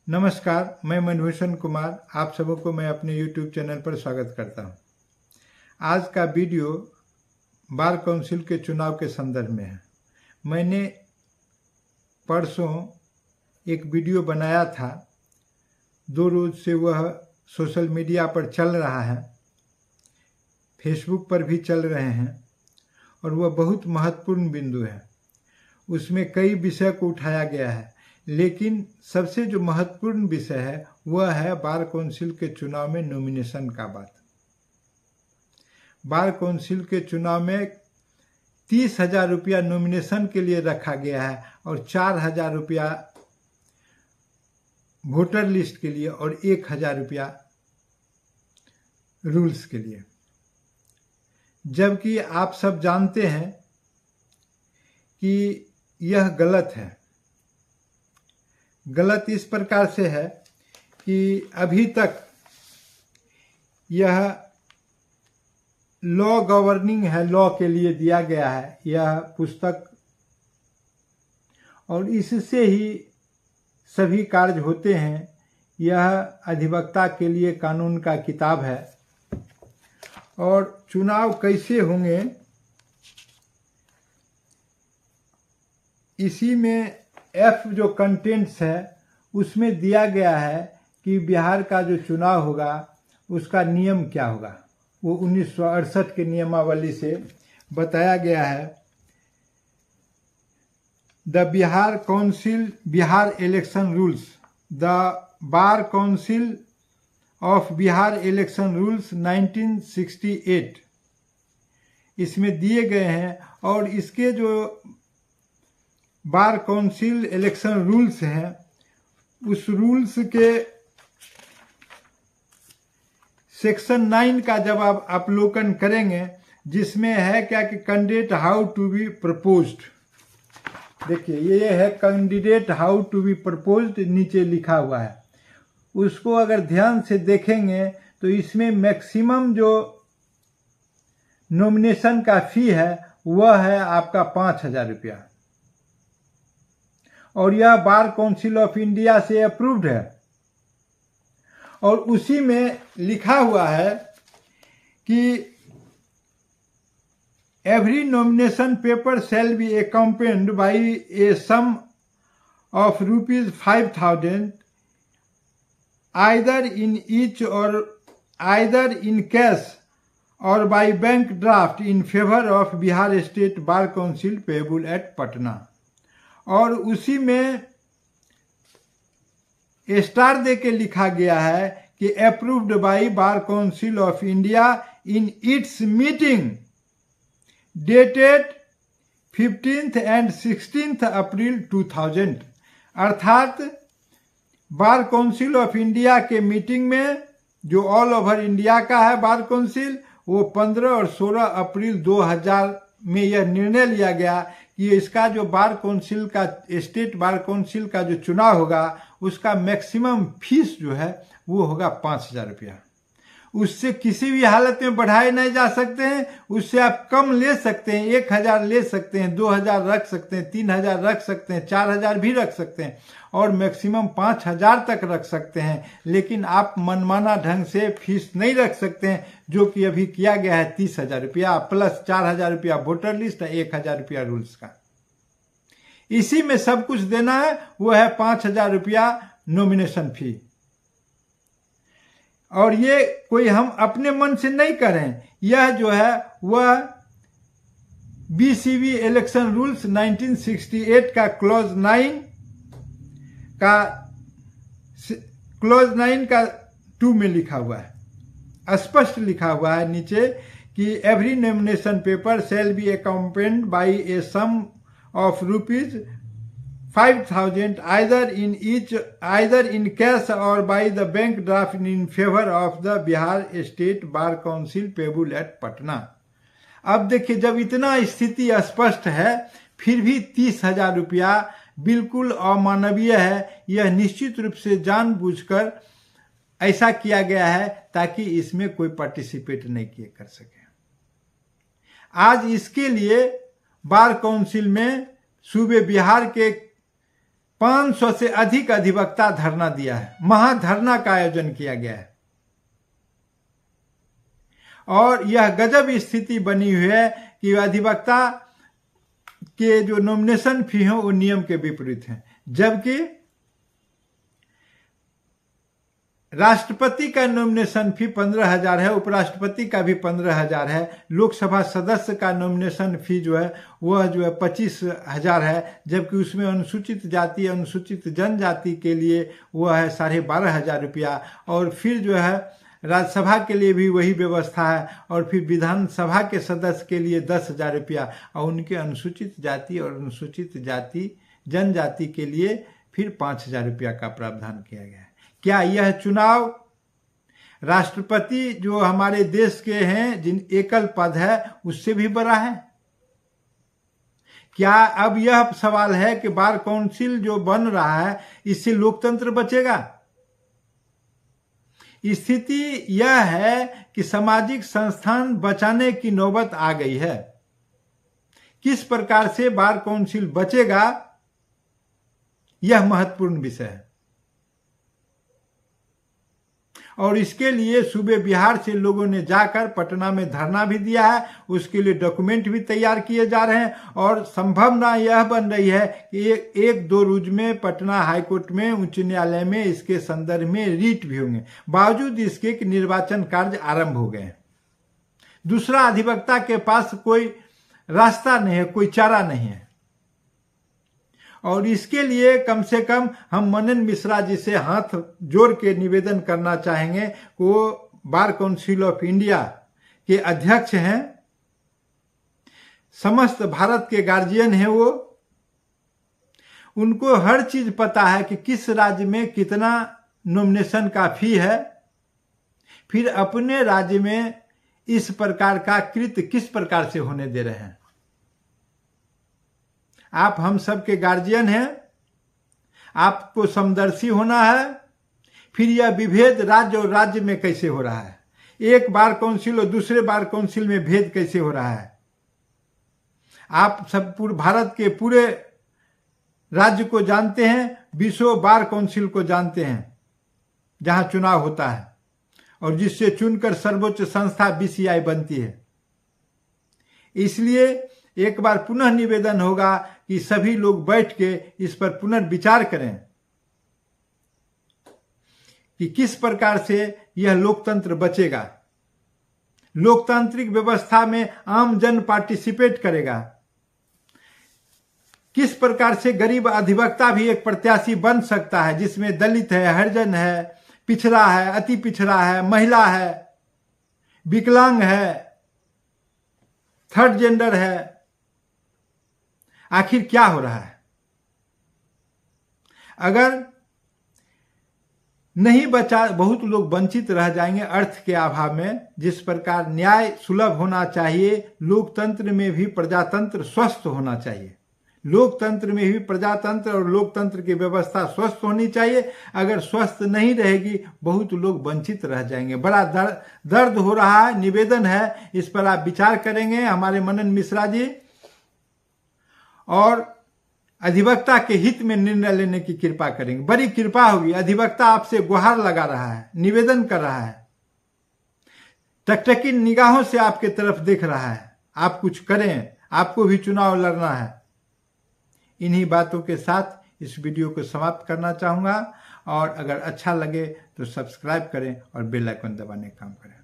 नमस्कार, मैं मनभूषण कुमार, आप सबको मैं अपने YouTube चैनल पर स्वागत करता हूं। आज का वीडियो बार काउंसिल के चुनाव के संदर्भ में है। मैंने परसों एक वीडियो बनाया था, 2 रोज से वह सोशल मीडिया पर चल रहा है, फेसबुक पर भी चल रहे हैं और वह बहुत महत्वपूर्ण बिंदु है। उसमें कई विषय को उठाया गया है, लेकिन सबसे जो महत्वपूर्ण विषय है वह है बार काउंसिल के चुनाव में नॉमिनेशन का बात। बार काउंसिल के चुनाव में 30,000 रुपया नॉमिनेशन के लिए रखा गया है और 4,000 रुपया वोटर लिस्ट के लिए और 1,000 रुपया रूल्स के लिए। जबकि आप सब जानते हैं कि यह गलत है। गलत इस प्रकार से है कि अभी तक यह लॉ गवर्निंग है, लॉ के लिए दिया गया है यह पुस्तक, और इससे ही सभी कार्य होते हैं। यह अधिवक्ता के लिए कानून का किताब है। और चुनाव कैसे होंगे इसी में एफ जो कंटेंट्स है उसमें दिया गया है कि बिहार का जो चुनाव होगा उसका नियम क्या होगा। वो 1968 के नियमावली से बताया गया है। The Bihar council Bihar election rules, the bar council of Bihar election rules 1968 इसमें दिए गए हैं। और इसके जो बार काउंसिल इलेक्शन रूल्स हैं उस रूल्स के सेक्शन 9 का जब आप अवलोकन करेंगे, जिसमें है क्या कि candidate how to be proposed. देखिए ये है candidate how to be proposed, नीचे लिखा हुआ है। उसको अगर ध्यान से देखेंगे तो इसमें मैक्सिमम जो नॉमिनेशन का फी है वह है आपका 5,000 रुपया, और यह बार काउंसिल ऑफ इंडिया से अप्रूव्ड है। और उसी में लिखा हुआ है कि every nomination paper shall be accompanied by a sum of ₹5,000 either in cash or by bank draft in favor of Bihar State Bar Council payable at Patna। और उसी में स्टार दे के लिखा गया है कि approved by bar council of India in its meeting dated 15th and 16th अप्रैल 2000। अर्थात बार council of India के मीटिंग में, जो ऑल ओवर इंडिया का है बार काउंसिल, वो 15 और 16 अप्रैल 2000 में यह निर्णय लिया गया कि इसका जो बार काउंसिल का, स्टेट बार काउंसिल का जो चुनाव होगा उसका मैक्सिमम फीस जो है वो होगा 5,000 रुपया। उससे किसी भी हालत में बढ़ाए नहीं जा सकते हैं। उससे आप कम ले सकते हैं, 1,000 ले सकते हैं, 2,000 रख सकते हैं, 3,000 रख सकते हैं, 4,000 भी रख सकते हैं और मैक्सिमम 5,000 तक रख सकते हैं। लेकिन आप मनमाना ढंग से फीस नहीं रख सकते हैं, जो कि अभी किया गया है 30,000 रुपया प्लस 4,000 रुपया वोटर लिस्ट, 1,000 रुपया रूल्स का। इसी में सब कुछ देना है, वो है 5,000 रुपया नॉमिनेशन फी। और ये कोई हम अपने मन से नहीं करें, यह जो है वह BCB इलेक्शन रूल्स 1968 का क्लॉज 9 का 2 में लिखा हुआ है। स्पष्ट लिखा हुआ है नीचे कि every nomination paper shall be accompanied by a sum of ₹5,000 either in cash or by the bank draft in favor of the Bihar State Bar Council payable at Patna। अब देखिए, जब इतना स्थिति स्पष्ट है फिर भी 30,000 रुपया बिल्कुल अमानवीय है। यह निश्चित रूप से जानबूझकर ऐसा किया गया है ताकि इसमें कोई पार्टिसिपेट नहीं कर सके। आज इसके लिए बार काउंसिल में सूबे बिहार के 500 से अधिक अधिवक्ता धरना दिया है, महाधरना का आयोजन किया गया है। और यह गजब स्थिति बनी हुई है कि अधिवक्ता के जो नॉमिनेशन फी है वो नियम के विपरीत है, जबकि राष्ट्रपति का नॉमिनेशन फी 15,000 है, उपराष्ट्रपति का भी 15,000 है, लोकसभा सदस्य का नॉमिनेशन फी जो है वह जो है 25,000 है, जबकि उसमें अनुसूचित जाति अनुसूचित जनजाति के लिए वह है 12,500 रुपया। और फिर जो है राज्यसभा के लिए भी वही व्यवस्था है, और फिर विधानसभा के सदस्य के लिए 10,000 रुपया, और उनके अनुसूचित जाति और अनुसूचित जाति जनजाति के लिए फिर 5,000 रुपया का प्रावधान किया गया है। क्या यह चुनाव राष्ट्रपति जो हमारे देश के हैं जिन एकल पद है उससे भी बड़ा है? क्या अब यह सवाल है कि बार काउंसिल जो बन रहा है इससे लोकतंत्र बचेगा? स्थिति यह है कि सामाजिक संस्थान बचाने की नौबत आ गई है। किस प्रकार से बार काउंसिल बचेगा, यह महत्वपूर्ण विषय है। और इसके लिए सूबे बिहार से लोगों ने जाकर पटना में धरना भी दिया है, उसके लिए डॉक्यूमेंट भी तैयार किए जा रहे हैं, और संभावना यह बन रही है कि एक दो रोज में पटना हाईकोर्ट में उच्च न्यायालय में इसके संदर्भ में रीट भी होंगे, बावजूद इसके कि निर्वाचन कार्य आरंभ हो गए। दूसरा अधिवक्ता के पास कोई रास्ता नहीं है, कोई चारा नहीं है। और इसके लिए कम से कम हम मनन मिश्रा जी से हाथ जोड़ के निवेदन करना चाहेंगे। वो बार काउंसिल ऑफ इंडिया के अध्यक्ष हैं, समस्त भारत के गार्जियन हैं वो। उनको हर चीज पता है कि किस राज्य में कितना नॉमिनेशन का फी है, फिर अपने राज्य में इस प्रकार का कृत्य किस प्रकार से होने दे रहे हैं। आप हम सब के गार्जियन हैं, आपको समदर्शी होना है। फिर यह विभेद राज्य और राज्य में कैसे हो रहा है, एक बार काउंसिल और दूसरे बार काउंसिल में भेद कैसे हो रहा है। आप सब पूरे भारत के पूरे राज्य को जानते हैं, 20 बार काउंसिल को जानते हैं जहां चुनाव होता है और जिससे चुनकर सर्वोच्च संस्था बीसीआई बनती है। इसलिए एक बार पुनः निवेदन होगा कि सभी लोग बैठ के इस पर पुनर्विचार करें कि किस प्रकार से यह लोकतंत्र बचेगा, लोकतांत्रिक व्यवस्था में आम जन पार्टिसिपेट करेगा, किस प्रकार से गरीब अधिवक्ता भी एक प्रत्याशी बन सकता है जिसमें दलित है, हरिजन है, पिछड़ा है, अति पिछड़ा है, महिला है, विकलांग है, थर्ड जेंडर है। आखिर क्या हो रहा है? अगर नहीं बचा, बहुत लोग वंचित रह जाएंगे अर्थ के अभाव में। जिस प्रकार न्याय सुलभ होना चाहिए, लोकतंत्र में भी प्रजातंत्र स्वस्थ होना चाहिए, लोकतंत्र में भी प्रजातंत्र और लोकतंत्र की व्यवस्था स्वस्थ होनी चाहिए। अगर स्वस्थ नहीं रहेगी, बहुत लोग वंचित रह जाएंगे। बड़ा दर्द हो रहा है। निवेदन है, इस पर आप विचार करेंगे हमारे मनन मिश्रा जी, और अधिवक्ता के हित में निर्णय लेने की कृपा करेंगे। बड़ी कृपा होगी। अधिवक्ता आपसे गुहार लगा रहा है, निवेदन कर रहा है, टकटकी निगाहों से आपके तरफ देख रहा है। आप कुछ करें, आपको भी चुनाव लड़ना है। इन्हीं बातों के साथ इस वीडियो को समाप्त करना चाहूंगा, और अगर अच्छा लगे तो सब्सक्राइब करें और बेल आइकन दबाने का काम करें।